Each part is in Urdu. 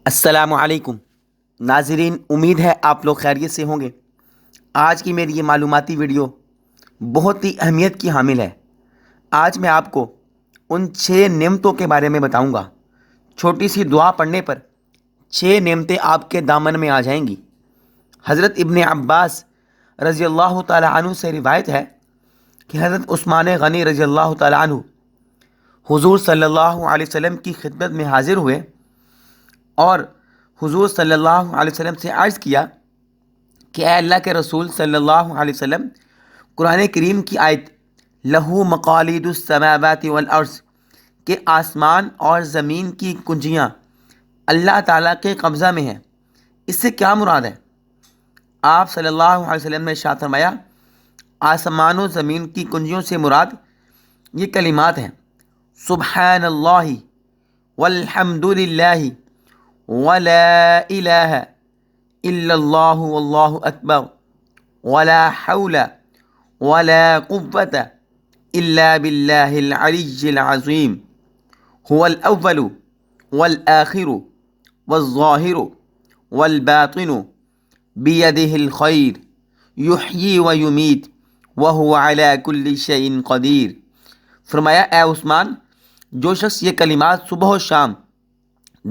السلام علیکم ناظرین، امید ہے آپ لوگ خیریت سے ہوں گے۔ آج کی میری یہ معلوماتی ویڈیو بہت ہی اہمیت کی حامل ہے۔ آج میں آپ کو ان 6 نعمتوں کے بارے میں بتاؤں گا۔ چھوٹی سی دعا پڑھنے پر 6 نعمتیں آپ کے دامن میں آ جائیں گی۔ حضرت ابن عباس رضی اللہ تعالی عنہ سے روایت ہے کہ حضرت عثمان غنی رضی اللہ تعالی عنہ حضور صلی اللہ علیہ وسلم کی خدمت میں حاضر ہوئے اور حضور صلی اللہ علیہ وسلم سے عرض کیا کہ اے اللہ کے رسول صلی اللہ علیہ وسلم، قرآن کریم کی آیت لہو مقالید السماوات والارض کہ آسمان اور زمین کی کنجیاں اللہ تعالیٰ کے قبضہ میں ہیں، اس سے کیا مراد ہے؟ آپ صلی اللہ علیہ وسلم نے ارشاد فرمایا، آسمان و زمین کی کنجیوں سے مراد یہ کلمات ہیں: سبحان اللہ والحمد للہ ولا الہ الا اللہ واللہ اکبر ولا حول ولا قوة الا باللہ العلی العظیم هو الاول والآخر والظاہر والباطن بیدہ الخیر یحیی ویمیت وہو علی کل شیء قدیر۔ فرمایا، اے عثمان، جو شخص یہ کلمات صبح و شام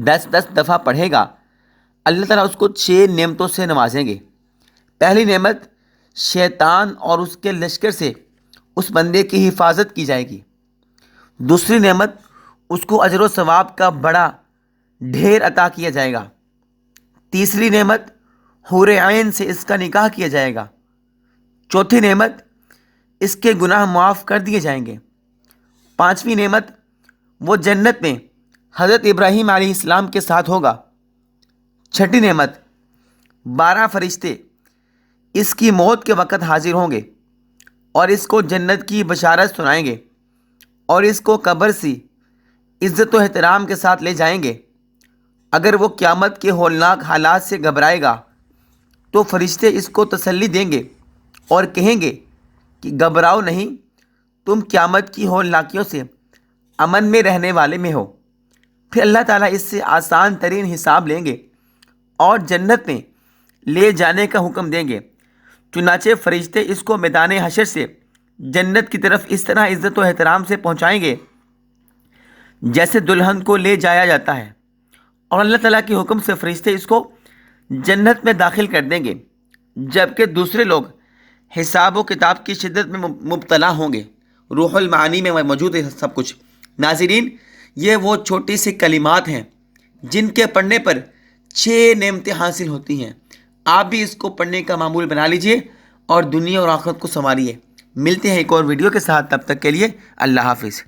10 دفعہ پڑھے گا، اللہ تعالیٰ اس کو 6 نعمتوں سے نوازیں گے۔ پہلی نعمت، شیطان اور اس کے لشکر سے اس بندے کی حفاظت کی جائے گی۔ دوسری نعمت، اس کو اجر و ثواب کا بڑا ڈھیر عطا کیا جائے گا۔ تیسری نعمت، حور عین سے اس کا نکاح کیا جائے گا۔ چوتھی نعمت، اس کے گناہ معاف کر دیے جائیں گے۔ پانچویں نعمت، وہ جنت میں حضرت ابراہیم علیہ السلام کے ساتھ ہوگا۔ چھٹی نعمت، 12 فرشتے اس کی موت کے وقت حاضر ہوں گے اور اس کو جنت کی بشارت سنائیں گے اور اس کو قبر سے عزت و احترام کے ساتھ لے جائیں گے۔ اگر وہ قیامت کے ہولناک حالات سے گھبرائے گا تو فرشتے اس کو تسلی دیں گے اور کہیں گے کہ گھبراؤ نہیں، تم قیامت کی ہولناکیوں سے امن میں رہنے والے میں ہو۔ پھر اللہ تعالیٰ اس سے آسان ترین حساب لیں گے اور جنت میں لے جانے کا حکم دیں گے۔ چنانچہ فرشتے اس کو میدان حشر سے جنت کی طرف اس طرح عزت و احترام سے پہنچائیں گے جیسے دلہن کو لے جایا جاتا ہے، اور اللہ تعالیٰ کے حکم سے فرشتے اس کو جنت میں داخل کر دیں گے، جبکہ دوسرے لوگ حساب و کتاب کی شدت میں مبتلا ہوں گے۔ روح المعانی میں موجود ہے سب کچھ۔ ناظرین، یہ وہ چھوٹی سی کلمات ہیں جن کے پڑھنے پر 6 نعمتیں حاصل ہوتی ہیں۔ آپ بھی اس کو پڑھنے کا معمول بنا لیجئے اور دنیا اور آخرت کو سنواریے۔ ملتے ہیں ایک اور ویڈیو کے ساتھ، تب تک کے لیے اللہ حافظ۔